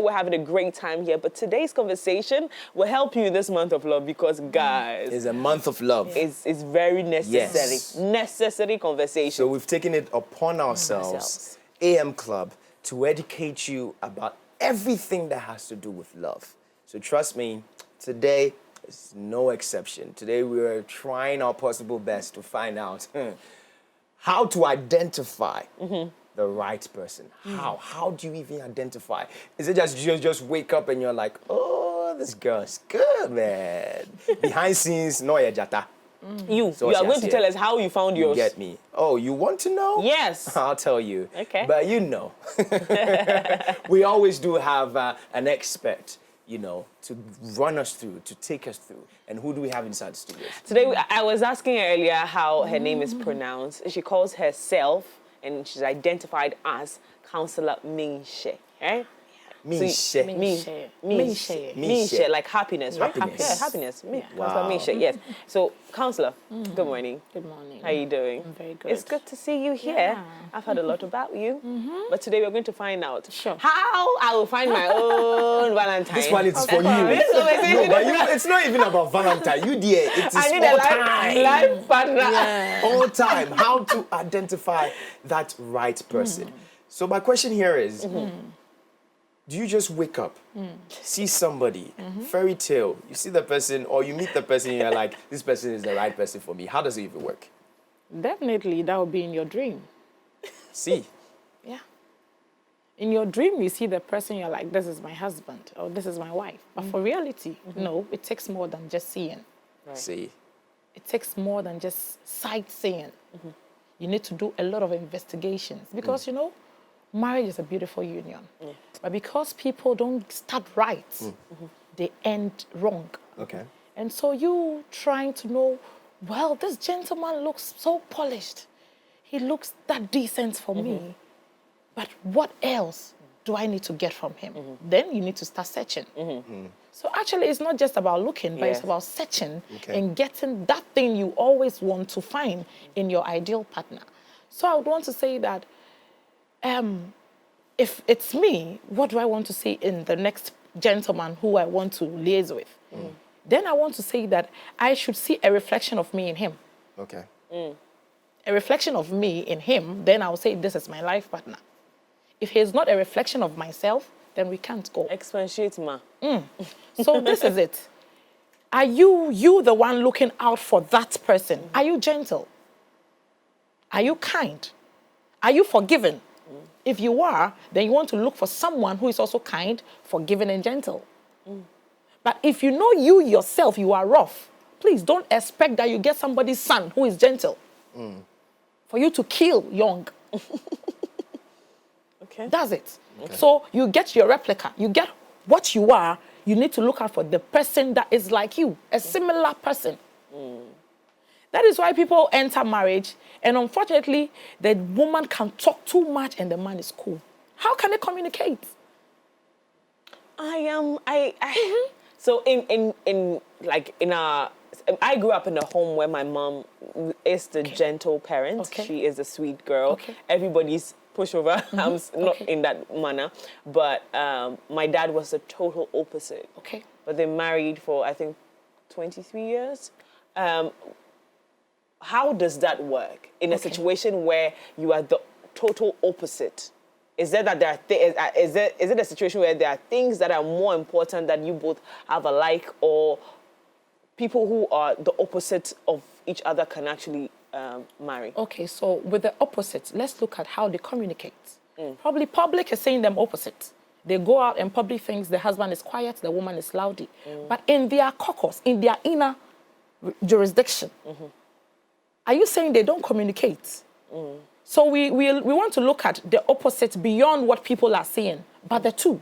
sure we're having a great time here. But today's conversation will help you in this month of love because, guys, It's a month of love. it's very necessary. Yes. Necessary conversation. So we've taken it upon ourselves, AM Club, to educate you about everything that has to do with love. So trust me, today is no exception. Today we are trying our possible best to find out how to identify the right person. How do you even identify? Is it just wake up and you're like, oh, this girl's good, man. Behind scenes, no jata. You So are she going has to here. tell us how you found You yours. get me? Oh, you want to know? Yes. I'll tell you. Okay. But you know, we always do have an expert, you know, to run us through, to take us through. And who do we have inside the studio? Today, I was asking her earlier how her name is pronounced. She calls herself, and she's identified as Counselor Minshe. Right? Minshe. Minshe, like happiness, right? Happiness. Yeah, happiness. Wow. Counselor Minshe, yes. So, Counselor, good morning. Good morning. How are you doing? I'm very good. It's good to see you here. Yeah. I've heard a lot about you. But today we're going to find out Sure. how I will find my own Valentine. This one is for you. This conversation No, but it's not even about Valentine. You dear, it is I need all a time. life partner. All time. How to identify that right person. So my question here is, do you just wake up, see somebody, fairy tale, you see the person, or you meet the person and you're like, this person is the right person for me? How does it even work? Definitely, that would be in your dream. See. Yeah. In your dream, you see the person, you're like, this is my husband, or this is my wife. But for reality, no, it takes more than just seeing. See. It takes more than just sightseeing. You need to do a lot of investigations because, you know, marriage is a beautiful union. But because people don't start right, they end wrong. Okay. And so you trying to know, well, this gentleman looks so polished. He looks that decent for me. But what else do I need to get from him? Then you need to start searching. So actually, it's not just about looking, but it's about searching and getting that thing you always want to find in your ideal partner. So I would want to say that if it's me, what do I want to see in the next gentleman who I want to liaise with? Then I want to say that I should see a reflection of me in him. Okay. A reflection of me in him, then I'll say this is my life partner. If he's not a reflection of myself, then we can't go. Expatiate, ma. So this is it. Are you the one looking out for that person? Are you gentle? Are you kind? Are you forgiving? If you are, then you want to look for someone who is also kind, forgiving, and gentle. But if you know you yourself, you are rough, please don't expect that you get somebody's son who is gentle for you to kill young. Okay. That's it. So you get your replica. You get what you are. You need to look out for the person that is like you, a similar person. That is why people enter marriage, and unfortunately, the woman can talk too much and the man is cool. How can they communicate? So I grew up in a home where my mom is the gentle parent. Okay. She is a sweet girl. Okay. Everybody's pushover. I'm not Okay. in that manner. But my dad was the total opposite. Okay. But they married for, I think, 23 years. How does that work in a situation where you are the total opposite? Is it that there are is it a situation where there are things that are more important that you both have alike, or people who are the opposite of each other can actually marry? Okay, so with the opposite, let's look at how they communicate. Probably public is saying them opposite. They go out and public thinks the husband is quiet, the woman is loudy. But in their caucus, in their inner jurisdiction, are you saying they don't communicate? So we want to look at the opposite beyond what people are saying, but the two.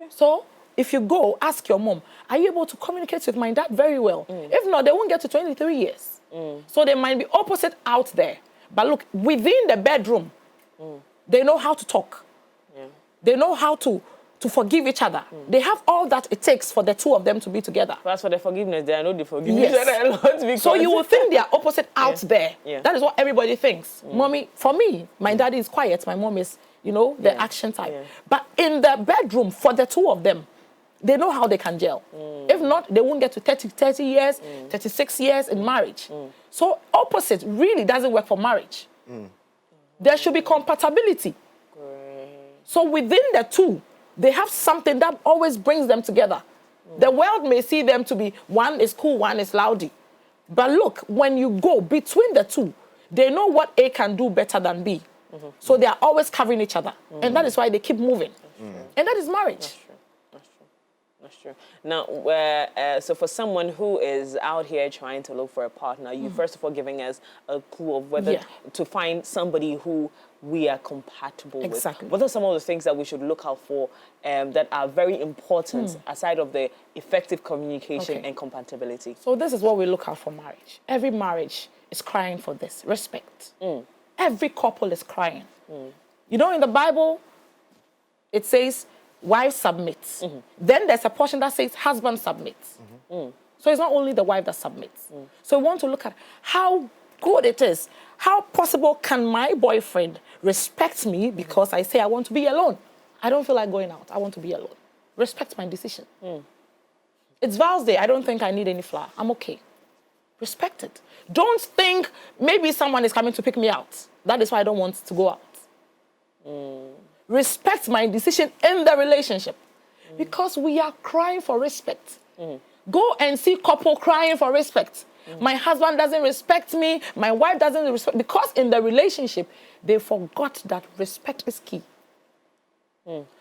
Okay. So if you go, ask your mom, are you able to communicate with my dad very well? If not, they won't get to 23 years. So they might be opposite out there. But look, within the bedroom, they know how to talk. They know how to to forgive each other. They have all that it takes for the two of them to be together. As for the forgiveness, they are not the forgiveness. Yes. A lot because So you will think they are opposite out there. Yeah. That is what everybody thinks. Mommy, for me, my daddy is quiet. My mom is, the action type. Yeah. But in the bedroom, for the two of them, they know how they can gel. If not, they won't get to 30 years, 36 years in marriage. So opposite really doesn't work for marriage. There should be compatibility. So within the two, they have something that always brings them together. The world may see them to be, one is cool, one is loudy. But look, when you go between the two, they know what A can do better than B. So they are always covering each other. And that is why they keep moving. And that is marriage. That's true. Now, so for someone who is out here trying to look for a partner, you first of all giving us a clue of whether to find somebody who we are compatible Exactly. with. What are some of the things that we should look out for that are very important aside of the effective communication and compatibility? So this is what we look out for marriage. Every marriage is crying for this, respect. Every couple is crying. In the Bible, it says, wife submits. Then there's a portion that says husband submits. So it's not only the wife that submits. So we want to look at how good it is. How possible can my boyfriend respect me because I say I want to be alone? I don't feel like going out. I want to be alone. Respect my decision. It's Val's Day. I don't think I need any flower. I'm okay. Respect it. Don't think maybe someone is coming to pick me out. That is why I don't want to go out. Respect my decision in the relationship. Because we are crying for respect. Go and see couple crying for respect. My husband doesn't respect me. My wife doesn't respect. Because in the relationship, they forgot that respect is key.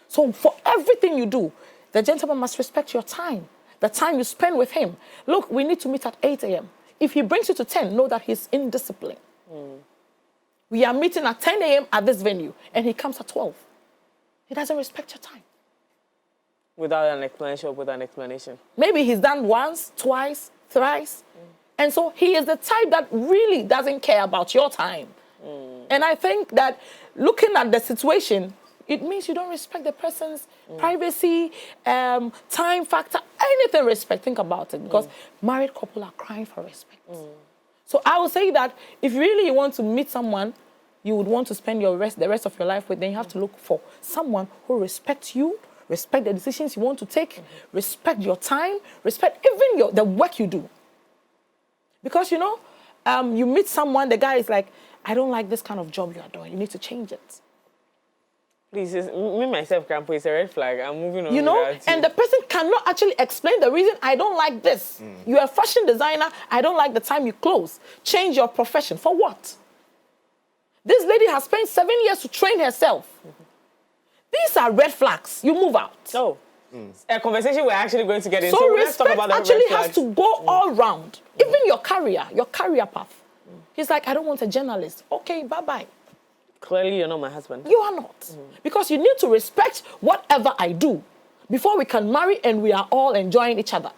So for everything you do, the gentleman must respect your time. The time you spend with him. Look, we need to meet at 8 a.m. If he brings you to 10, know that he's indisciplined. We are meeting at 10 a.m. at this venue, and he comes at 12. He doesn't respect your time. Without an explanation or with an explanation. Maybe he's done once, twice, thrice. And so he is the type that really doesn't care about your time. And I think that looking at the situation, it means you don't respect the person's privacy, time factor, anything respect. Think about it. Because married couple are crying for respect. So I would say that if really you want to meet someone you would want to spend the rest of your life with, then you have to look for someone who respects you, respect the decisions you want to take, respect your time, respect even the work you do. Because, you meet someone, the guy is like, I don't like this kind of job you are doing. You need to change it. Please, me, myself, Grandpa, it's a red flag. I'm moving on. And the person cannot actually explain the reason I don't like this. You're a fashion designer. I don't like the time you close. Change your profession. For what? This lady has spent 7 years to train herself. These are red flags. You move out. So, a conversation we're actually going to get into. So let's talk respect about the actually red flags. has to go all round. Even your career path. He's like, I don't want a journalist. Okay, bye-bye. Clearly, you're not my husband. You are not. Because you need to respect whatever I do before we can marry and we are all enjoying each other.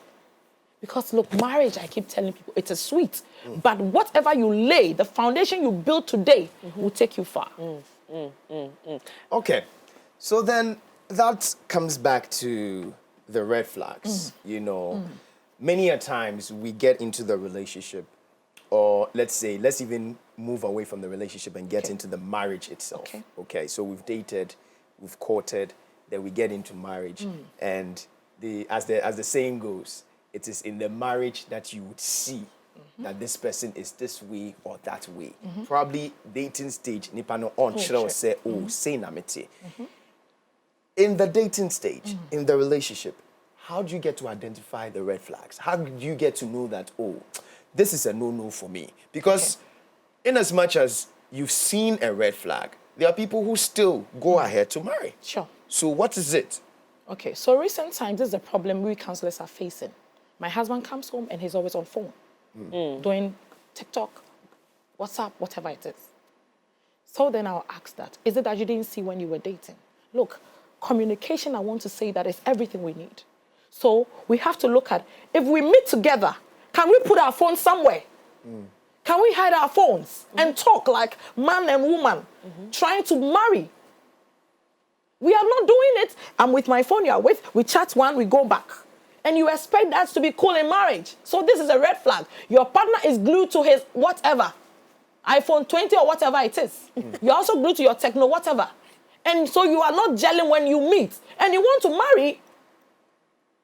Because look, marriage, I keep telling people, it is sweet. But whatever you lay, the foundation you build today will take you far. Okay. So then that comes back to the red flags. Many a times we get into the relationship, or let's even move away from the relationship and get into the marriage itself. Okay. So we've dated, we've courted, then we get into marriage. And as the saying goes, it is in the marriage that you would see that this person is this way or that way. Probably dating stage, nipa no on say, say na mete. In the dating stage, in the relationship, how do you get to identify the red flags? How do you get to know that, this is a no-no for me? Because in as much as you've seen a red flag, there are people who still go ahead to marry. Sure. So what is it? Okay, so recent times, this is a problem we counselors are facing. My husband comes home and he's always on phone, doing TikTok, WhatsApp, whatever it is. So then I'll ask that, is it that you didn't see when you were dating? Look, communication, I want to say that is everything we need. So we have to look at, if we meet together, can we put our phones somewhere? Can we hide our phones and talk like man and woman trying to marry? We are not doing it. I'm with my phone, you are with. We chat one, we go back. And you expect that to be cool in marriage. So this is a red flag. Your partner is glued to his whatever. iPhone 20 or whatever it is. You're also glued to your techno whatever. And so you are not gelling when you meet. And you want to marry.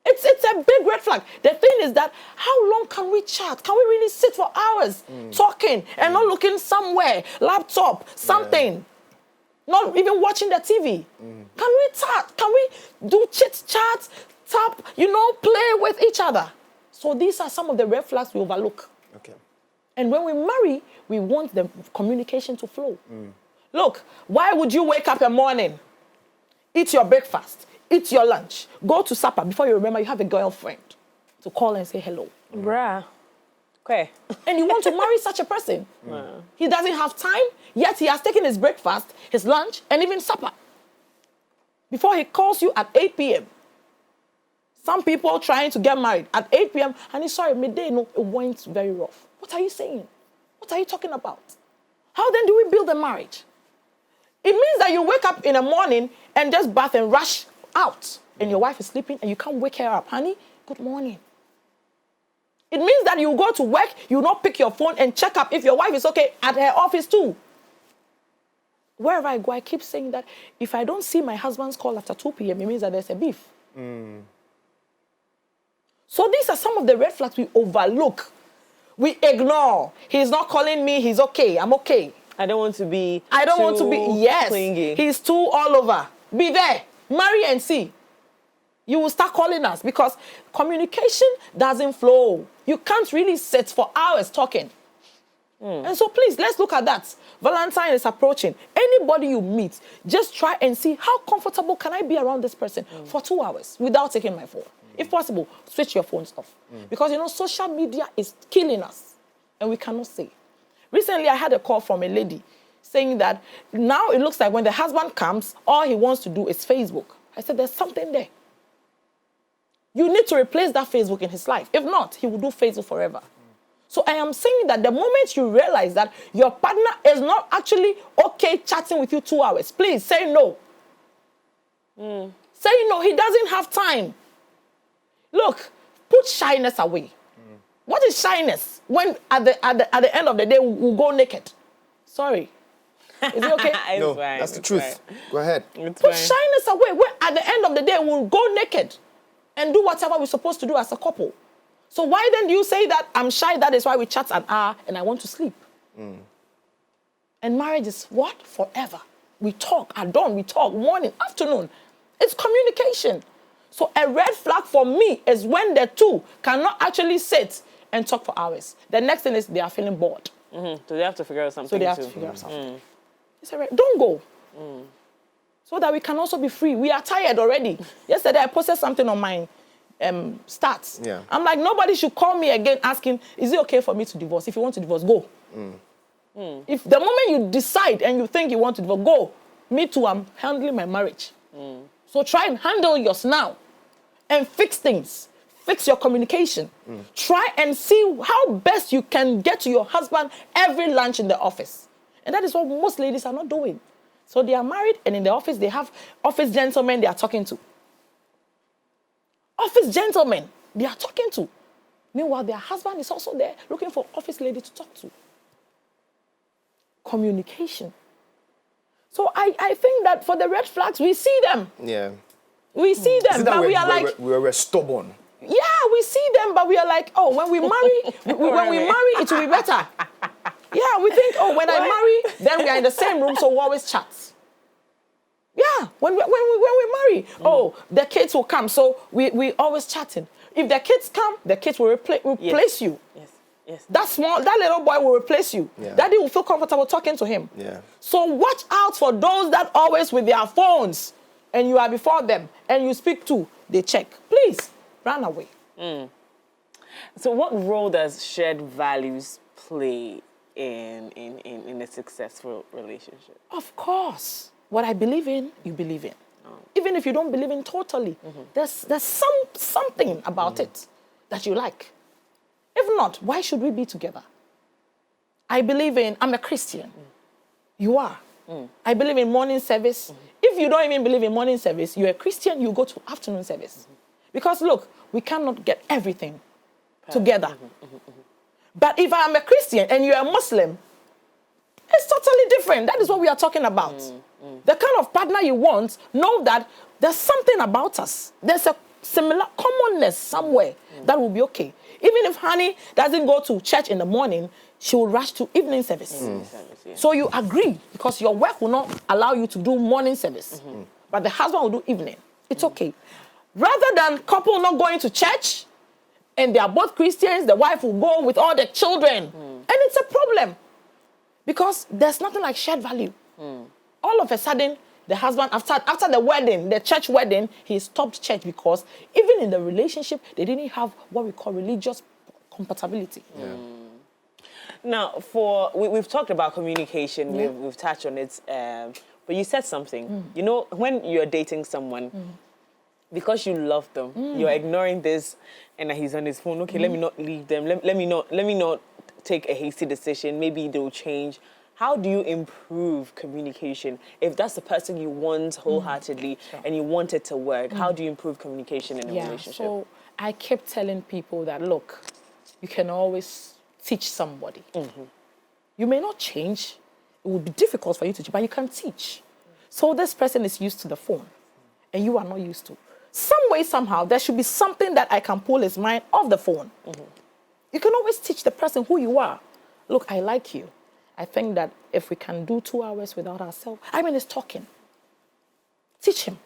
It's a big red flag. The thing is that how long can we chat? Can we really sit for hours talking and not looking somewhere? Laptop, something. Yeah. Not even watching the TV. Can we chat? Can we do chit chat, tap, play with each other? So these are some of the red flags we overlook. Okay. And when we marry, we want the communication to flow. Look, why would you wake up in the morning, eat your breakfast, eat your lunch, go to supper before you remember you have a girlfriend to call and say hello? Bruh. Okay. And you want to marry such a person. He doesn't have time, yet he has taken his breakfast, his lunch, and even supper before he calls you at 8 p.m. Some people trying to get married at 8 p.m. and he's sorry, midday, no, it went very rough. What are you saying? What are you talking about? How then do we build a marriage? It means that you wake up in the morning and just bath and rush out, and your wife is sleeping and you can't wake her up. Honey, good morning. It means that you go to work, you not pick your phone and check up if your wife is okay at her office too. Wherever I go, I keep saying that if I don't see my husband's call after 2 p.m., it means that there's a beef. So these are some of the red flags we overlook. We ignore. He's not calling me, he's okay, I'm okay. I don't want to be yes. clingy. He's too all over. Be there. Marry and see. You will start calling us because communication doesn't flow. You can't really sit for hours talking. And so please, let's look at that. Valentine is approaching. Anybody you meet, just try and see how comfortable can I be around this person for 2 hours without taking my phone. If possible, switch your phones off. Because, social media is killing us and we cannot see. Recently, I had a call from a lady saying that now it looks like when the husband comes, all he wants to do is Facebook. I said, there's something there. You need to replace that Facebook in his life. If not, he will do Facebook forever. So I am saying that the moment you realize that your partner is not actually okay chatting with you 2 hours, please say no. Say no, he doesn't have time. Look, put shyness away. What is shyness? When at the end of the day, we'll go naked. Sorry. Is it okay? No, that's the truth. Fine. Go ahead. Put shyness away. When at the end of the day, we'll go naked and do whatever we're supposed to do as a couple. So why then do you say that I'm shy? That is why we chat an hour and I want to sleep. And marriage is what? Forever. We talk at dawn, we talk morning, afternoon. It's communication. So a red flag for me is when the two cannot actually sit and talk for hours. The next thing is they are feeling bored. So they have to figure out something. It's a don't go. So that we can also be free. We are tired already. Yesterday I posted something on my stats. Yeah. I'm like, nobody should call me again asking, is it okay for me to divorce? If you want to divorce, go. If the moment you decide and you think you want to divorce, go. Me too, I'm handling my marriage. So try and handle yours now and fix things. Fix your communication. Try and see how best you can get to your husband every lunch in the office. And that is what most ladies are not doing. So they are married and in the office they have office gentlemen they are talking to. Office gentlemen they are talking to. Meanwhile, their husband is also there looking for office lady to talk to. Communication. So I think that for the red flags, we see them. Yeah. We see them, but we are like... We're stubborn. Yeah, we see them, but we are like, oh, when we marry, it will be better. Yeah, we think, oh, when I marry, then we are in the same room, so we always chat. Yeah, when we marry, oh, the kids will come, so we always chatting. If the kids come, the kids will replace you. Yes. That little boy will replace you. Yeah. Daddy will feel comfortable talking to him. Yeah. So watch out for those that always with their phones and you are before them and you speak to, they check. Please, run away. So what role does shared values play in a successful relationship? Of course. What I believe in, you believe in. Even if you don't believe in totally, there's something about it that you like. If not, why should we be together? I believe in, I'm a Christian. You are. I believe in morning service. If you don't even believe in morning service, you're a Christian, you go to afternoon service. Because look, we cannot get everything together. But if I am a Christian and you're a Muslim, it's totally different. That is what we are talking about. The kind of partner you want, know that there's something about us. There's a similar commonness somewhere that will be okay. Even if honey doesn't go to church in the morning, she will rush to evening service. So you agree, because your work will not allow you to do morning service. But the husband will do evening. It's okay. Rather than couple not going to church, and they are both Christians, the wife will go with all the children. And it's a problem. Because there's nothing like shared value. All of a sudden, the husband, after the wedding, the church wedding, he stopped church because even in the relationship, they didn't have what we call religious compatibility. Now, we've talked about communication, we've touched on it, but you said something. You know, when you're dating someone, because you love them, you're ignoring this, and he's on his phone. Okay, let me not leave them. Let me not take a hasty decision. Maybe they'll change. How do you improve communication if that's the person you want wholeheartedly and you want it to work? How do you improve communication in a relationship? So I kept telling people that, look, you can always teach somebody. You may not change. It would be difficult for you to change, but you can teach. So this person is used to the phone, and you are not used to. Some way, somehow, there should be something that I can pull his mind off the phone. You can always teach the person who you are. Look, I like you. I think that if we can do 2 hours without ourselves, it's talking. Teach him.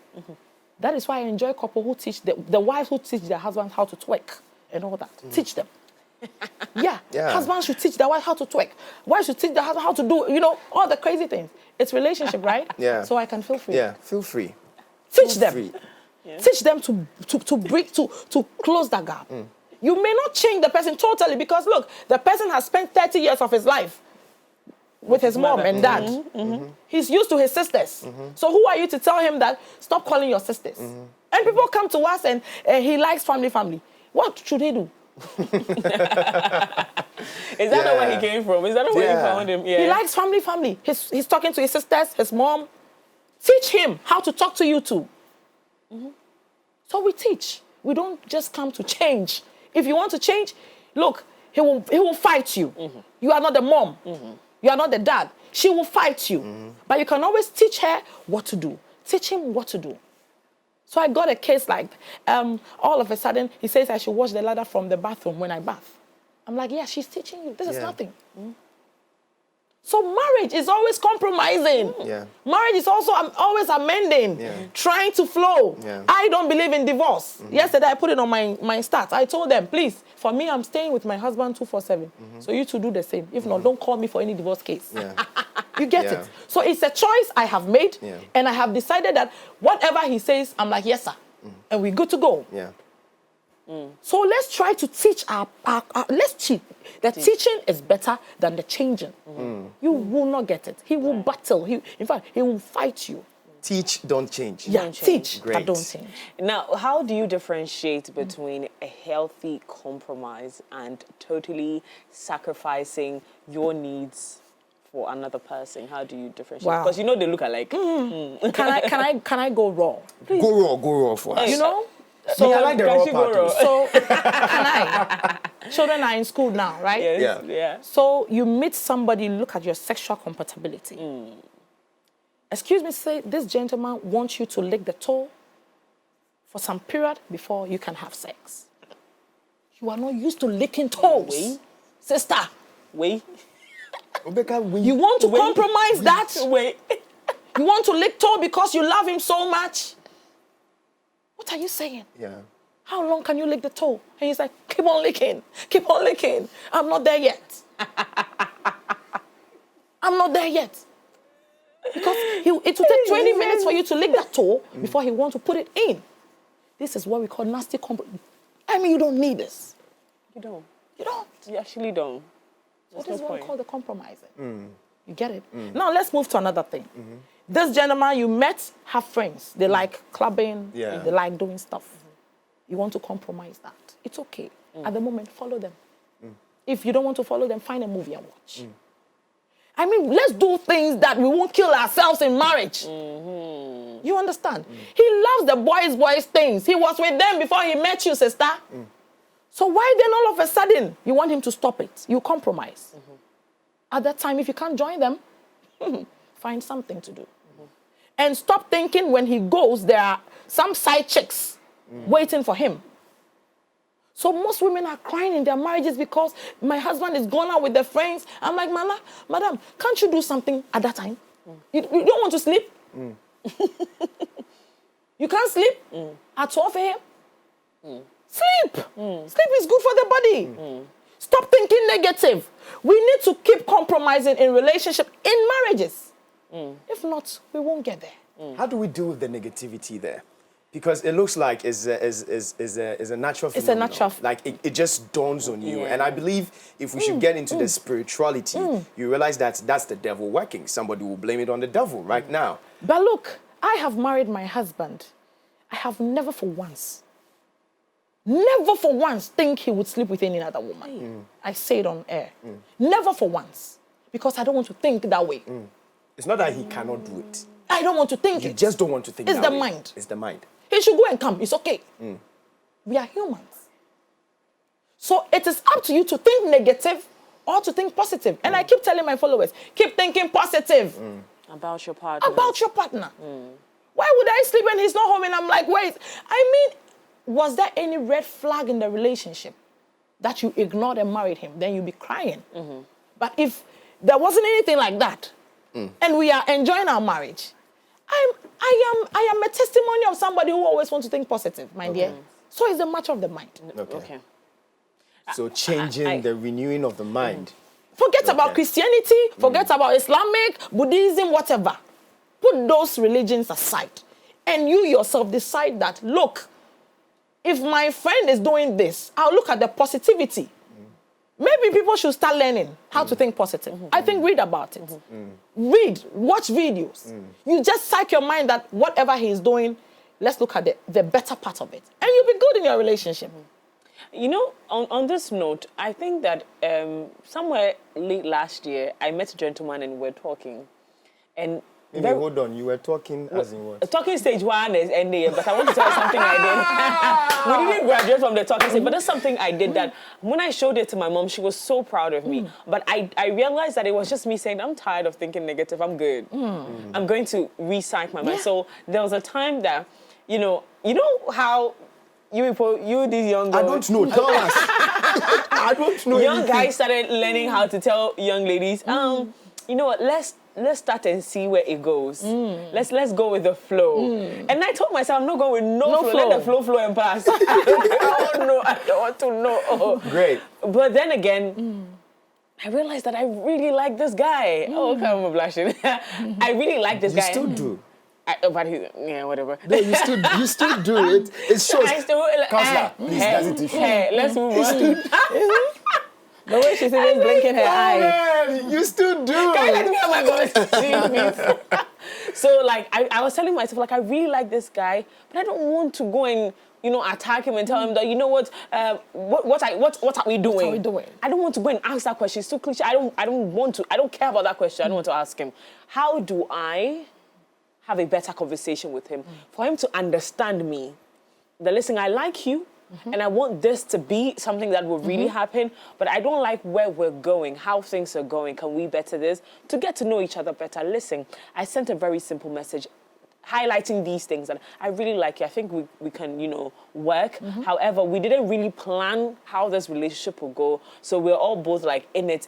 That is why I enjoy couple who teach, the wives who teach their husbands how to twerk and all that. Teach them. Yeah. Husbands should teach their wife how to twerk. Wives should teach their husband how to do, all the crazy things. It's relationship, right? Yeah. So I can feel free. Yeah, feel free. Teach them. Teach them to close that gap. You may not change the person totally because, look, the person has spent 30 years of his life with his mom and dad. He's used to his sisters. So who are you to tell him that stop calling your sisters? And people come to us and he likes family. What should he do? Is that not where he came from? Is that not where you found him? Yeah. He likes family. He's talking to his sisters, his mom. Teach him how to talk to you too. So we teach. We don't just come to change. If you want to change, look, he will fight you. You are not the mom. You are not the dad. She will fight you. But you can always teach her what to do. Teach him what to do. So I got a case like, all of a sudden, he says I should wash the ladder from the bathroom when I bath. I'm like, yeah, she's teaching you. This is nothing. So marriage is always compromising. Marriage is also always amending, trying to flow. I don't believe in divorce. Yesterday, I put it on my stats. I told them, please, for me, I'm staying with my husband 24/7. So you two do the same. If not, don't call me for any divorce case. You get it? So it's a choice I have made, and I have decided that whatever he says, I'm like, yes, sir. And we're good to go. So let's try to teach let's teach. The teaching is better than the changing. You will not get it. He will battle. In fact, he will fight you. Teach, don't change. Yeah, teach, but don't change. Now, how do you differentiate between a healthy compromise and totally sacrificing your needs for another person? How do you differentiate? Wow. Because they look alike. Can I go raw? Please. Go raw for us. So I like the raw part. So can I? Children are in school now, right? Yes. Yeah. So you meet somebody, look at your sexual compatibility. Excuse me, say this gentleman wants you to lick the toe for some period before you can have sex. You are not used to licking toes. Sister. Wait. You want to compromise that? Wait. You want to lick toe because you love him so much? What are you saying? How long can you lick the toe? And he's like, keep on licking. Keep on licking. I'm not there yet. I'm not there yet. Because it will take 20 minutes for you to lick that toe before he wants to put it in. This is what we call nasty compromise. You don't need this. You don't. You don't. You actually don't. So this is what we call the compromising. You get it? Now let's move to another thing. This gentleman you met have friends. They like clubbing. They like doing stuff. You want to compromise that. It's okay. At the moment, follow them. If you don't want to follow them, find a movie and watch. I mean, let's do things that we won't kill ourselves in marriage. You understand? He loves the boys things. He was with them before he met you, sister. So why then all of a sudden you want him to stop it? You compromise. At that time, if you can't join them, find something to do. And stop thinking when he goes, there are some side chicks waiting for him. So most women are crying in their marriages because my husband is gone out with their friends. I'm like, madam, can't you do something at that time? You don't want to sleep? You can't sleep at 12 a.m.? Sleep. Sleep is good for the body. Stop thinking negative. We need to keep compromising in relationship, in marriages. If not, we won't get there. How do we deal with the negativity there? Because it looks like it's a natural phenomenon. It's a natural. Like it just dawns on you. And I believe if we should get into the spirituality, you realize that that's the devil working. Somebody will blame it on the devil right now. But look, I have married my husband. I have never for once think he would sleep with any other woman. I say it on air. Never for once. Because I don't want to think that way. It's not that he cannot do it. I don't want to think You it. just don't want to think It's that the way. mind. It's the mind. He should go and come. It's okay. We are humans. So it is up to you to think negative or to think positive. And I keep telling my followers, keep thinking positive. About your partner. About your partner. Why would I sleep when he's not home? And I'm like, wait. I mean, was there any red flag in the relationship that you ignored and married him? Then you'd be crying. But if there wasn't anything like that, and we are enjoying our marriage, I am a testimony of somebody who always wants to think positive, my dear. So it's a matter of the mind. Okay. So changing the renewing of the mind. Forget about Christianity, forget about Islamic, Buddhism, whatever. Put those religions aside. And you yourself decide that, look, if my friend is doing this, I'll look at the positivity. Maybe people should start learning how to think positive. I think read about it. Read, watch videos. You just psych your mind that whatever he's doing, let's look at the better part of it. And you'll be good in your relationship. You know, on this note, I think that somewhere late last year, I met a gentleman and we were talking. And hold on, you were talking as in what? Talking stage one is ending, but I want to tell you something I did. We didn't graduate from the talking stage, but that's something I did that when I showed it to my mom, she was so proud of me. But I realized that it was just me saying, I'm tired of thinking negative, I'm good. I'm going to re-psych my mind. So there was a time that, you know how you these young girls. I don't know, tell us. I don't know. Young guys started learning how to tell young ladies, you know what, let's start and see where it goes. Let's go with the flow. And I told myself, I'm not going with no flow. Let the flow and pass. I don't want to know. Great. But then again, I realized that I really like this guy. Oh, okay, I'm blushing. I really like this guy. You still do. But whatever. No, you still do it. It shows. Counselor, please, does it issue? Let's move on. The way she's even blinking her eye. Man, you still do. Can I let me have my voice? So, like, I was telling myself, like, I really like this guy, but I don't want to go and, attack him and tell him that, you know what are we doing? What are we doing? I don't want to go and ask that question. It's too cliche. I don't care about that question. I don't want to ask him. How do I have a better conversation with him for him to understand me? That, listen, I like you. And I want this to be something that will really happen, but I don't like where we're going, how things are going. Can we better this? To get to know each other better. Listen, I sent a very simple message highlighting these things that I really like you. I think we can, work. However, we didn't really plan how this relationship will go. So we're all both like in it.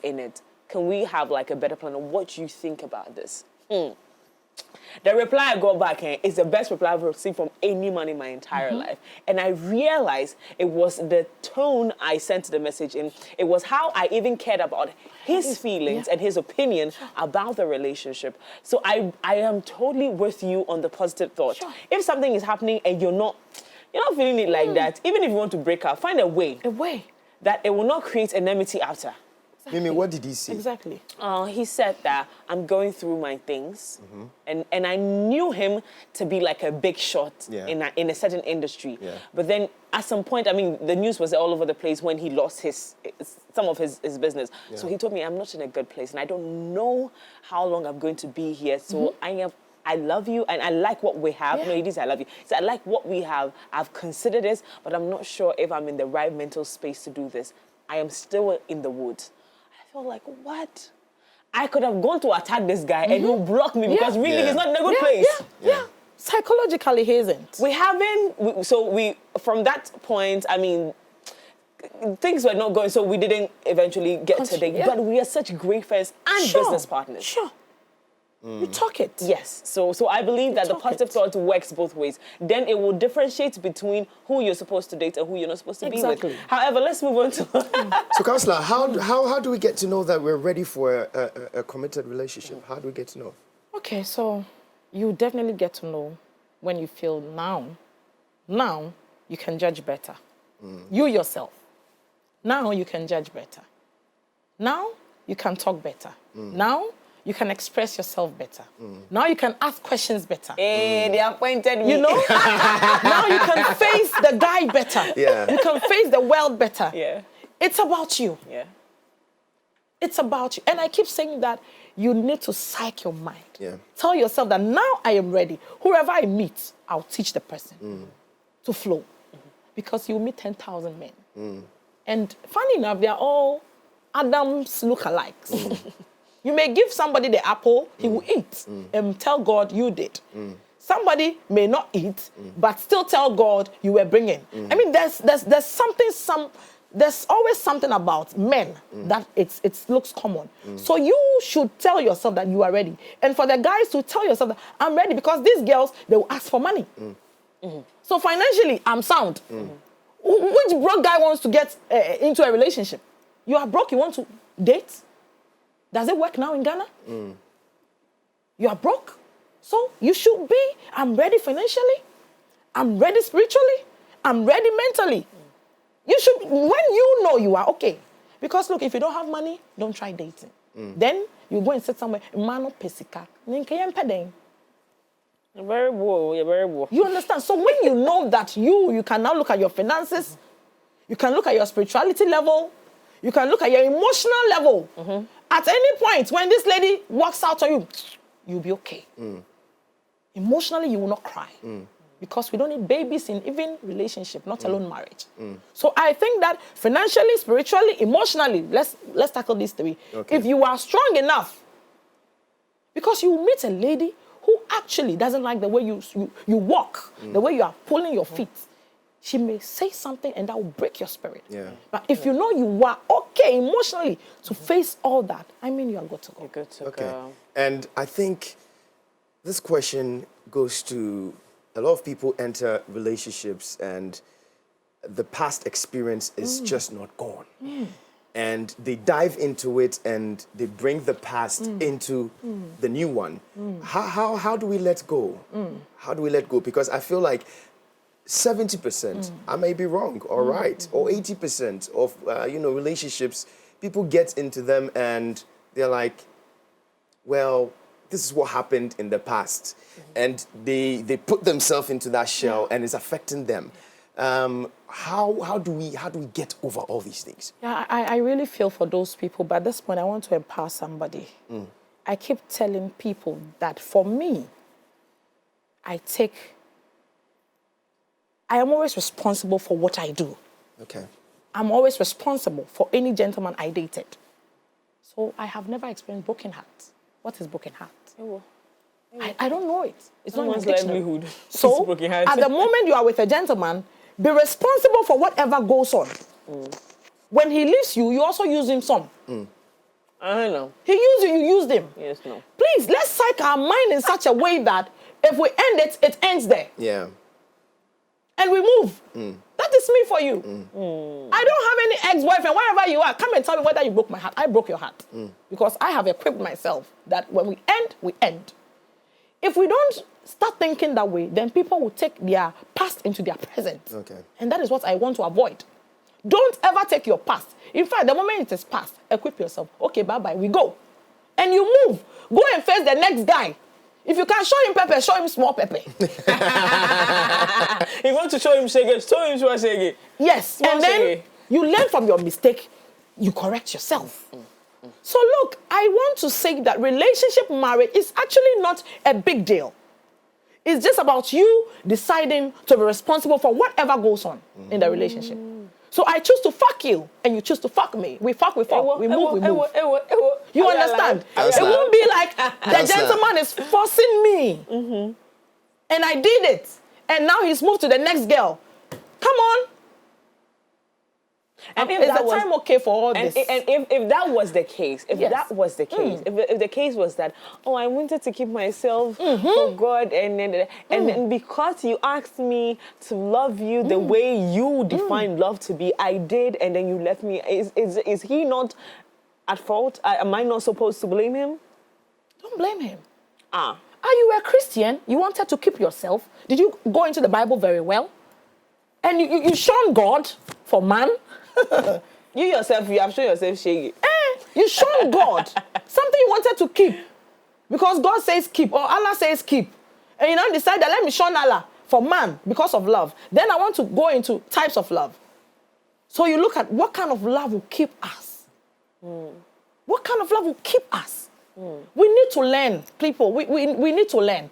Can we have like a better plan of what you think about this? The reply I got back is the best reply I've received from any man in my entire life. And I realized it was the tone I sent the message in. It was how I even cared about his feelings and his opinion about the relationship. So I am totally with you on the positive thought. Sure. If something is happening and you're not feeling it like that, even if you want to break up, find a way. A way. That it will not create enmity after. Mimi, what did he say? Exactly. He said that I'm going through my things, and I knew him to be like a big shot in a certain industry. Yeah. But then at some point, I mean, the news was all over the place when he lost some of his business. Yeah. So he told me I'm not in a good place, and I don't know how long I'm going to be here. So I love you, and I like what we have. Yeah. No, it is I love you. So I like what we have. I've considered this, but I'm not sure if I'm in the right mental space to do this. I am still in the woods. I felt like, what? I could have gone to attack this guy and he'll block me because really he's not in a good place. Yeah. Psychologically, he isn't. We haven't, from that point, I mean, things were not going, so we didn't eventually get to date. Yeah. But we are such great friends and business partners. Sure. You talk it. Yes, so I believe that the talk positive it. thought works both ways. Then it will differentiate between who you're supposed to date and who you're not supposed to be Exactly. with. However, let's move on to... So, Counselor, how do we get to know that we're ready for a committed relationship? How do we get to know? Okay, so you definitely get to know when you feel now you can judge better. You yourself. Now you can judge better. Now you can talk better. Now you can express yourself better. Now you can ask questions better. Hey, they appointed me. You know? Now you can face the guy better. Yeah. You can face the world better. Yeah. It's about you. Yeah. It's about you. And I keep saying that you need to psych your mind. Yeah. Tell yourself that now I am ready. Whoever I meet, I'll teach the person to flow. Because you'll meet 10,000 men. And funny enough, they're all Adam's lookalikes. You may give somebody the apple, he will eat and tell God you did. Somebody may not eat, but still tell God you were bringing. I mean, there's always something about men that it looks common. So you should tell yourself that you are ready. And for the guys to tell yourself that I'm ready, because these girls, they will ask for money. So financially, I'm sound. Which broke guy wants to get into a relationship? You are broke, you want to date? Does it work now in Ghana? You are broke. So you should be, I'm ready financially. I'm ready spiritually. I'm ready mentally. You should, when you know you are okay. Because look, if you don't have money, don't try dating. Then you go and sit somewhere, mano pesika. You're very woe. You understand? So when you know that you can now look at your finances, you can look at your spirituality level, you can look at your emotional level. At any point, when this lady walks out on you, you'll be okay. Emotionally, you will not cry. Because we don't need babies in even relationship, not alone marriage. So I think that financially, spiritually, emotionally, let's tackle these three. Okay. If you are strong enough, because you meet a lady who actually doesn't like the way you walk, the way you are pulling your feet, she may say something and that will break your spirit. Yeah. But if you know you are okay emotionally to face all that, I mean, you are good to go. You're good to Okay. go. And I think this question goes to a lot of people enter relationships and the past experience is just not gone. And they dive into it and they bring the past into the new one. How do we let go? How do we let go? Because I feel like 70%, I may be wrong, or right, or 80% of relationships, people get into them and they're like, well, this is what happened in the past, and they put themselves into that shell and it's affecting them. How do we get over all these things? Yeah, I really feel for those people, but at this point I want to empower somebody. I keep telling people that for me, I am always responsible for what I do. Okay. I'm always responsible for any gentleman I dated. So I have never experienced broken heart. What is broken heart? I don't know it. It's not in my Someone's dictionary. livelihood. So It's broken heart. at the moment you are with a gentleman, be responsible for whatever goes on. When he leaves you, you also use him some. I don't know. He used you, you used him. Yes, no. Please, let's psych our mind in such a way that if we end it, it ends there. Yeah. And we move. That is me for you. I don't have any ex-boyfriend. Wherever you are, come and tell me whether you broke my heart. I broke your heart. Because I have equipped myself that when we end, we end. If we don't start thinking that way, then people will take their past into their present. Okay. And that is what I want to avoid. Don't ever take your past. In fact, the moment it is past, equip yourself. Okay, bye-bye, we go. And you move. Go and face the next guy. If you can show him pepper, show him small pepper. If you want to show him shege, show him shege. Yes, Small and then shege. you learn from your mistake. You correct yourself. So look, I want to say that relationship marriage is actually not a big deal. It's just about you deciding to be responsible for whatever goes on in the relationship. So I choose to fuck you, and you choose to fuck me. We fuck, we fuck. We move, we move. You understand? It won't be like the gentleman is forcing me. And I did it. And now he's moved to the next girl. Come on. And is the time okay for all this? And if that was the case, if Yes. that was the case, if the case was that, oh, I wanted to keep myself for God, and because you asked me to love you the way you define love to be, I did, and then you left me. Is he not at fault? Am I not supposed to blame him? Don't blame him. Ah. You were a Christian. You wanted to keep yourself. Did you go into the Bible very well? And you shun God for man. You yourself, you have shown yourself shaggy. You shun God. Something you wanted to keep. Because God says keep, or Allah says keep. And you now decide that let me shun Allah for man because of love. Then I want to go into types of love. So you look at what kind of love will keep us. What kind of love will keep us? We need to learn, people. We need to learn.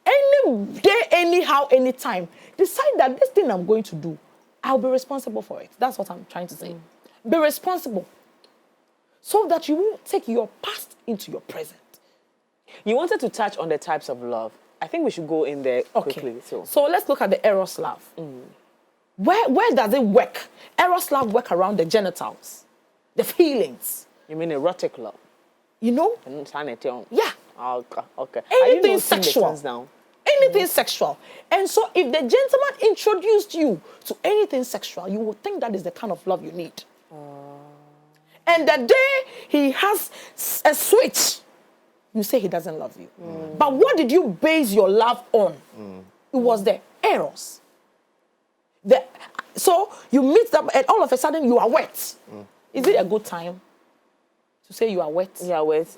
Any day, anyhow, anytime, decide that this thing I'm going to do, I'll be responsible for it. That's what I'm trying to say. Be responsible. So that you won't take your past into your present. You wanted to touch on the types of love. I think we should go in there quickly. So let's look at the Eros love. Where does it work? Eros love work around the genitals, the feelings. You mean erotic love? You know? Yeah. Okay. Anything sexual. Now? Anything sexual. And so if the gentleman introduced you to anything sexual, you would think that is the kind of love you need. And the day he has a switch, you say he doesn't love you. But what did you base your love on? It was the Eros. So you meet them and all of a sudden you are wet. Is it a good time to say you are wet? Yeah, wet.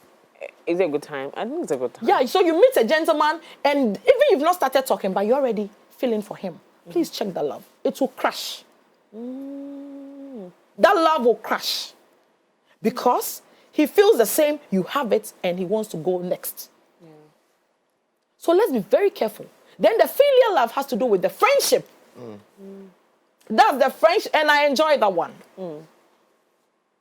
Is it a good time? I think it's a good time. Yeah, so you meet a gentleman and even you've not started talking, but you're already feeling for him. Please check the love. It will crash. That love will crash. Because he feels the same, you have it, and he wants to go next. So let's be very careful. Then the filial love has to do with the friendship. That's the friendship, and I enjoy that one.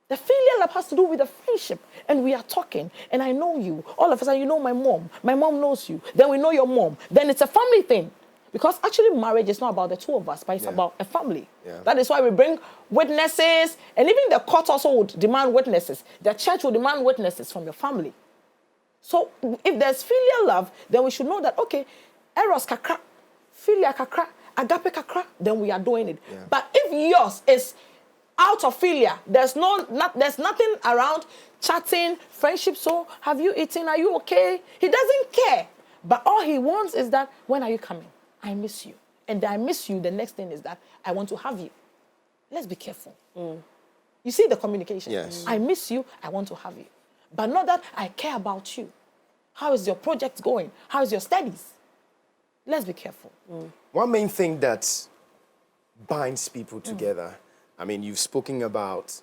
The filial love has to do with the friendship. And we are talking, and I know you. All of a sudden, you know my mom. My mom knows you. Then we know your mom. Then it's a family thing. Because actually, marriage is not about the two of us, but it's about a family. That is why we bring witnesses. And even the court also would demand witnesses. The church will demand witnesses from your family. So if there's filial love, then we should know that, okay, Eros kakra, filia kakra, agape kakra, then we are doing it. But if yours is out of filia, there's nothing around chatting, friendship. So have you eaten? Are you okay? He doesn't care. But all he wants is that, when are you coming? I miss you. And I miss you, the next thing is that I want to have you. Let's be careful. You see the communication? Yes. I miss you, I want to have you. But not that I care about you. How is your project going? How is your studies? Let's be careful. One main thing that binds people together, I mean, you've spoken about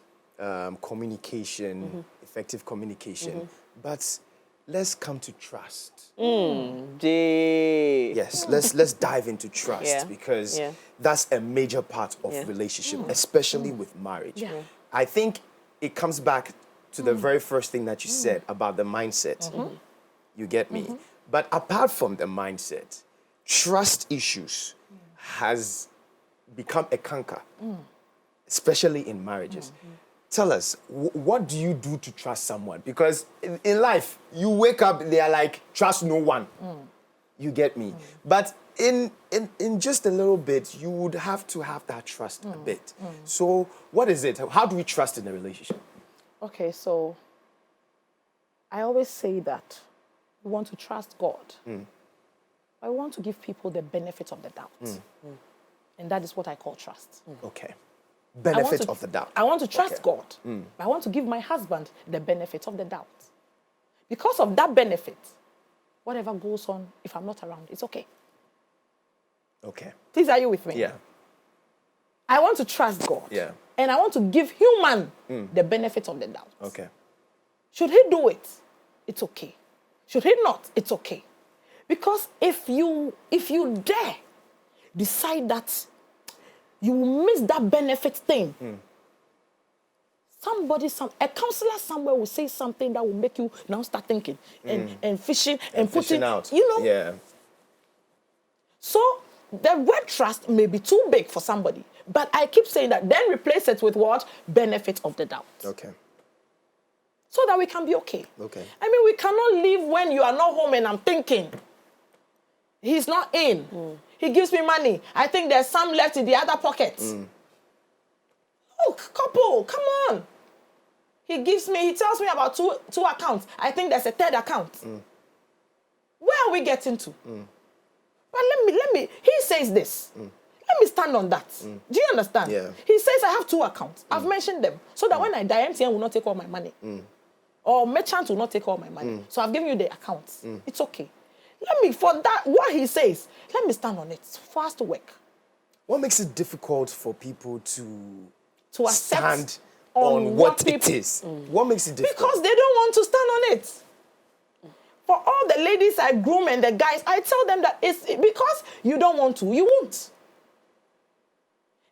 communication, effective communication, but let's come to trust. Yes, let's dive into trust because that's a major part of relationship, especially with marriage. I think it comes back to the very first thing that you said about the mindset. You get me? But apart from the mindset, trust issues has become a canker, especially in marriages. Tell us, what do you do to trust someone? Because in life, you wake up, they are like, trust no one. You get me? But in just a little bit, you would have to have that trust a bit. So what is it? How do we trust in a relationship? Okay, so I always say that we want to trust God. I want to give people the benefit of the doubt. And that is what I call trust. Okay. benefit of the doubt. I want to trust Okay. God. I want to give my husband the benefit of the doubt. Because of that benefit, whatever goes on, if I'm not around, it's okay. Okay. Please, are you with me? Yeah. I want to trust God. Yeah. And I want to give human the benefit of the doubt. Okay. Should he do it? It's okay. Should he not? It's okay. Because if you dare decide that you will miss that benefit thing, a counselor somewhere will say something that will make you now start thinking and fishing and putting Fishing out. you know. Yeah. So the word trust may be too big for somebody, but I keep saying that. Then replace it with what? Benefit of the doubt. Okay. So that we can be okay. Okay. I mean, we cannot leave when you are not home and I'm thinking, he's not in. He gives me money. I think there's some left in the other pocket. Look, couple, come on. He tells me about two accounts. I think there's a third account. Where are we getting to? But let me, he says this. Let me stand on that. Do you understand? Yeah. He says I have 2 accounts. I've mentioned them. So that when I die, MTN will not take all my money. Or merchant will not take all my money. So I've given you the accounts. It's okay. For that, what he says, let me stand on it for us to work. What makes it difficult for people to Accept stand on what it is? What makes it difficult? Because they don't want to stand on it. For all the ladies I groom and the guys, I tell them that it's because you don't want to, you won't.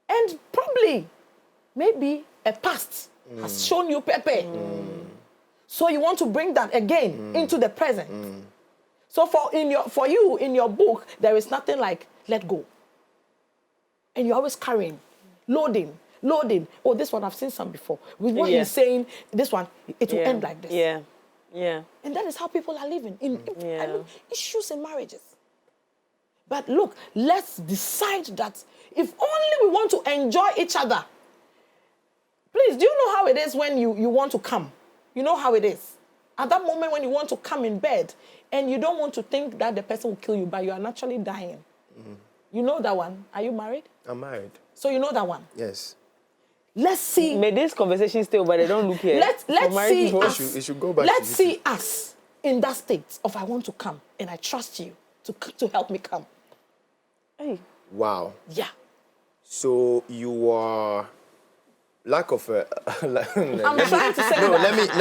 And probably, maybe a past has shown you Pepe. So you want to bring that again into the present. So for you, in your book, there is nothing like let go. And you're always carrying, loading. Oh, this one, I've seen some before. With what he's saying, this one, it will end like this. Yeah. Yeah. And that is how people are living. I mean, issues in marriages. But look, let's decide that if only we want to enjoy each other. Please, do you know how it is when you want to come? You know how it is. At that moment when you want to come in bed and you don't want to think that the person will kill you, but you are naturally dying. You know that one. Are you married? I'm married. So you know that one. Yes. Let's see. May this conversation stay over, they don't look here. Let's see us. It should go back Let's to see us in that state of I want to come and I trust you to help me come. Hey. Wow. Yeah. So you are lack of a. I'm trying to say No, that.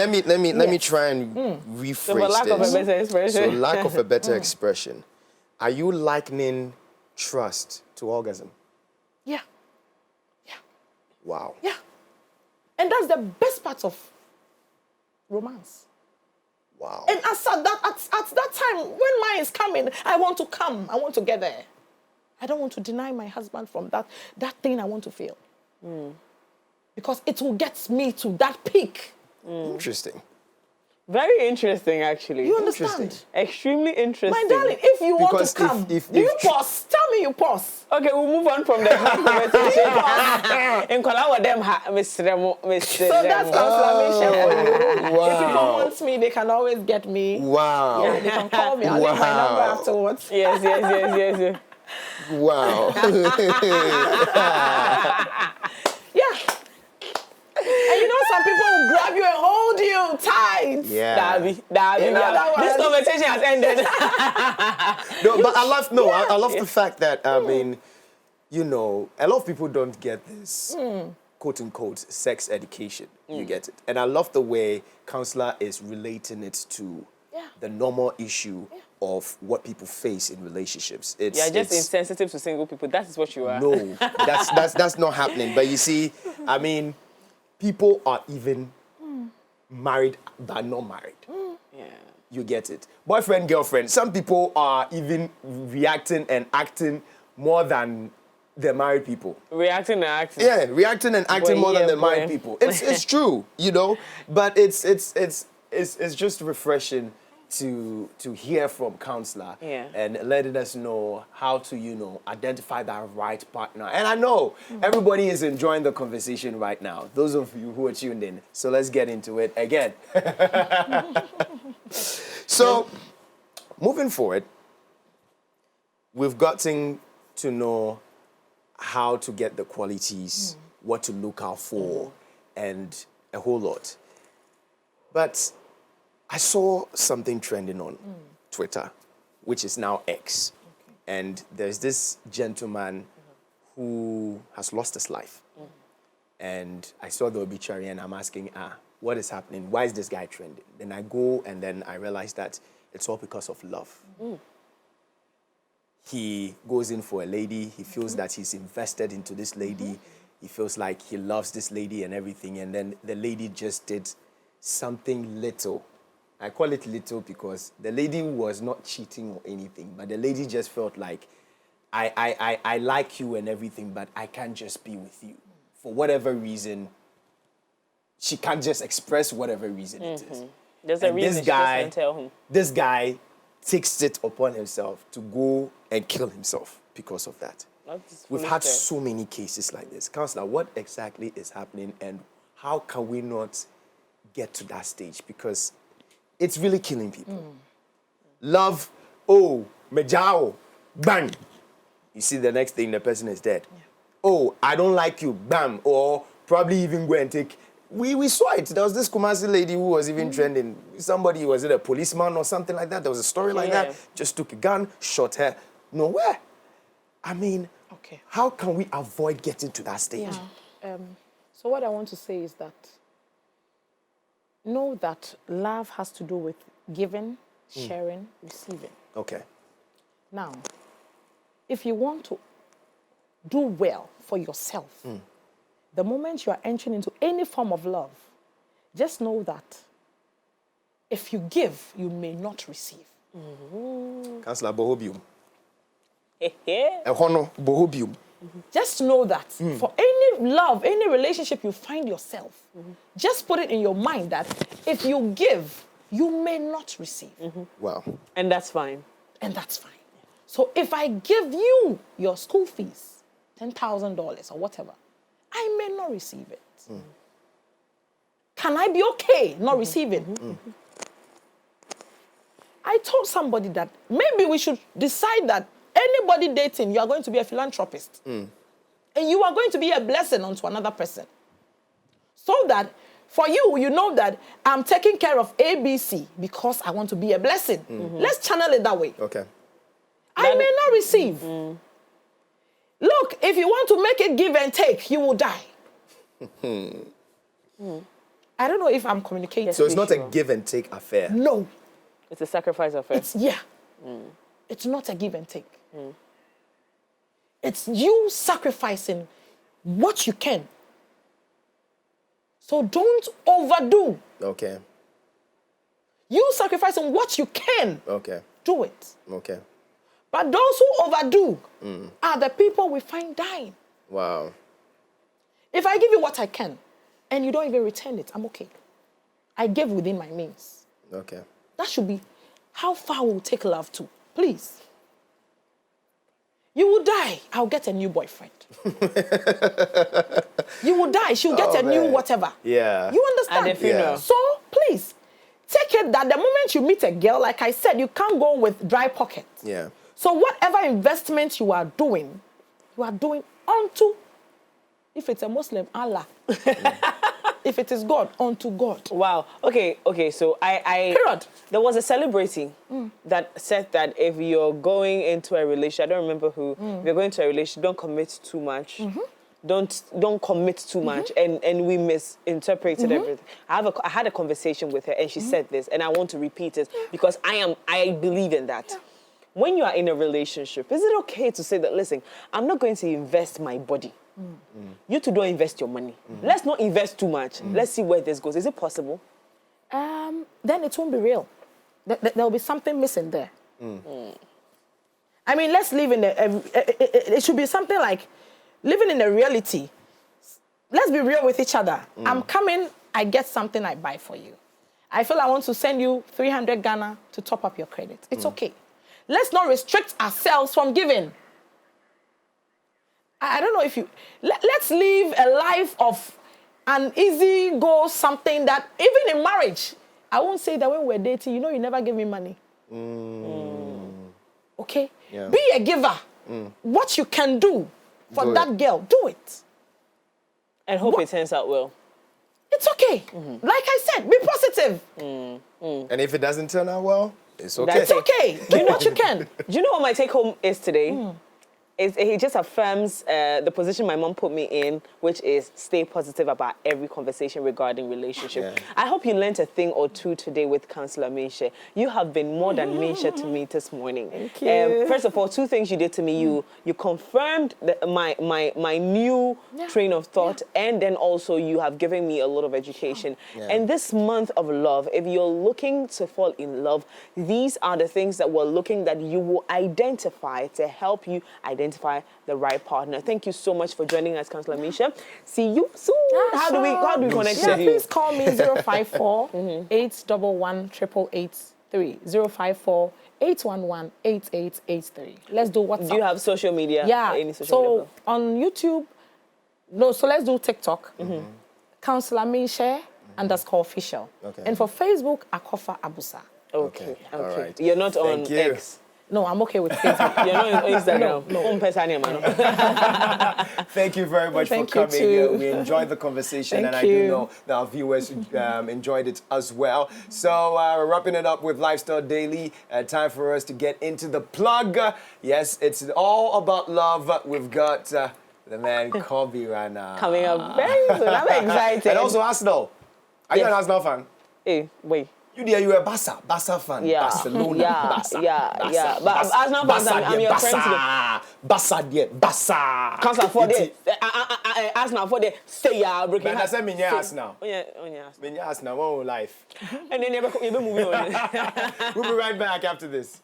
let me try and rephrase So for lack of a this. better expression. So lack of a better expression. Are you likening trust to orgasm? Yeah. Wow. Yeah. And that's the best part of romance. Wow. And at that time, when mine is coming, I want to come. I want to get there. I don't want to deny my husband from that thing I want to feel. Because it will get me to that peak. Interesting. Very interesting, actually. You understand? Interesting. Extremely interesting. My darling, if you want Because to come, if do you pause? Tell me you pause. Okay, we'll move on from the conversation. In Kola, them Mr. So that's confirmation for you. Wow. If people want me, they can always get me. Wow. Yeah, they can call me. I'll leave my number afterwards. Yes. Wow. Yeah. And you know, some people will grab you and hold you tight. Yeah. Darby. You know that one. This conversation has ended. No, but I love the fact that, I mean, you know, a lot of people don't get this quote unquote sex education. You get it. And I love the way Counselor is relating it to the normal issue of what people face in relationships. You're just insensitive to single people. That is what you are. No, that's not happening. But you see, I mean, people are even married but not married. Yeah. You get it. Boyfriend, girlfriend. Some people are even reacting and acting more than the married people. Reacting and acting. Yeah, reacting and acting Boy, more than yeah, the boy. married people. It's true, you know. But it's just refreshing to hear from Counselor and letting us know how to, you know, identify that right partner. And I know everybody is enjoying the conversation right now, those of you who are tuned in. So let's get into it again. So, moving forward, we've gotten to know how to get the qualities what to look out for, and a whole lot. But I saw something trending on Twitter, which is now X. And there's this gentleman who has lost his life. And I saw the obituary and I'm asking, what is happening? Why is this guy trending? Then I go and then I realize that it's all because of love. He goes in for a lady. He feels that he's invested into this lady. He feels like he loves this lady and everything. And then the lady just did something little. I call it little because the lady was not cheating or anything, but the lady just felt like, I like you and everything, but I can't just be with you. For whatever reason, she can't just express whatever reason it is. There's a reason she doesn't tell him. This guy takes it upon himself to go and kill himself because of that. We've had so many cases like this. Counselor, what exactly is happening and how can we not get to that stage? Because it's really killing people. Love, oh, mejao, bang. You see the next thing, the person is dead. Oh, I don't like you, bam. Or probably even go and take... We saw it. There was this Kumasi lady who was even trending. Somebody, was it a policeman or something like that? There was a story like that. Just took a gun, shot her. Nowhere. I mean, how can we avoid getting to that stage? So what I want to say is that know that love has to do with giving, sharing, receiving. Okay. Now, if you want to do well for yourself, the moment you are entering into any form of love, just know that if you give, you may not receive. Councillor Bohobium. Ehono Bohobium. Just know that for any love, any relationship you find yourself, just put it in your mind that if you give, you may not receive. Wow. And that's fine. And that's fine. So if I give you your school fees, $10,000 or whatever, I may not receive it. Can I be okay not receiving? I told somebody that maybe we should decide that anybody dating, you are going to be a philanthropist. And you are going to be a blessing unto another person. So that for you, you know that I'm taking care of ABC because I want to be a blessing. Let's channel it that way. Okay. I may not receive. Look, if you want to make it give and take, you will die. I don't know if I'm communicating. So it's not a give and take affair. No. It's a sacrifice affair. It's not a give and take. It's you sacrificing what you can. So don't overdo. Okay. You sacrificing what you can. Okay. Do it. Okay. But those who overdo are the people we find dying. Wow. If I give you what I can and you don't even return it, I'm okay. I gave within my means. Okay. That should be how far we'll take love to. Please. You will die. I'll get a new boyfriend. You will die. She'll get a new whatever. Yeah. You understand? At the funeral. So please, take it that the moment you meet a girl, like I said, you can't go with dry pockets. Yeah. So whatever investment you are doing unto, if it's a Muslim, Allah. If it is God, unto God. Wow. Okay. So Period. There was a celebrity that said that if you're going into a relationship, I don't remember who, if you're going into a relationship, don't commit too much. Don't commit too much. And we misinterpreted everything. I had a conversation with her and she said this, and I want to repeat it because I believe in that. Yeah. When you are in a relationship, is it okay to say that, listen, I'm not going to invest my body. You two don't invest your money. Let's not invest too much. Let's see where this goes. Is it possible? Then it won't be real. There'll be something missing there. I mean, let's live in it should be something like living in a reality. Let's be real with each other. I'm coming, I get something I buy for you. I feel I want to send you 300 Ghana to top up your credit. It's okay. Let's not restrict ourselves from giving. I don't know if you... Let's live a life of an easy go, something that... Even in marriage, I won't say that when we're dating, you know, you never give me money. Okay? Yeah. Be a giver. What you can do for that girl, do it. And hope it turns out well. It's okay. Like I said, be positive. And if it doesn't turn out well, it's okay. It's okay. Do what you can. Do you know what my take home is today? He just affirms the position my mom put me in, which is stay positive about every conversation regarding relationship. Yeah. I hope you learned a thing or two today with Councillor Minshe. You have been more than Minshe to me this morning. Thank you. First of all, two things you did to me. You confirmed my new train of thought, and then also you have given me a lot of education. Yeah. And this month of love, if you're looking to fall in love, these are the things that we're looking that you will identify to help you identify the right partner. Thank you so much for joining us, Councillor Minshe. See you soon. How do we connect with you? Please call me 054 811 8883 054 811 8883. Let's do WhatsApp. Do you have social media? Yeah. Any social media? So on YouTube, so let's do TikTok. Councillor Minshe _official. Okay. And for Facebook, Akofa Abusa. Okay. All right. You're not Thank on you. X. No, I'm okay with Facebook. You're not on Instagram. No. Thank you very much Thank for you coming too. here. We enjoyed the conversation, Thank and I you. do know that our viewers enjoyed it as well. So we're wrapping it up with Lifestyle Daily. Time for us to get into the plug. Yes, it's all about love. We've got the man Kobe right now. Coming up very soon. I'm excited. And also Arsenal. Are you Yes. an Arsenal fan? Hey, wait. You're a Barca fan. Yeah. Barcelona. Yeah. Barca. Yeah. Barca. Yeah. But Barca. Arsenal fans, I'm your friend today. Barca, dear. Barca. Councillor for the Arsenal for the say ya breaking. Man, I said me Arsenal. Oh yeah. Me Arsenal, one whole life. And then you be moving on. We'll be right back after this.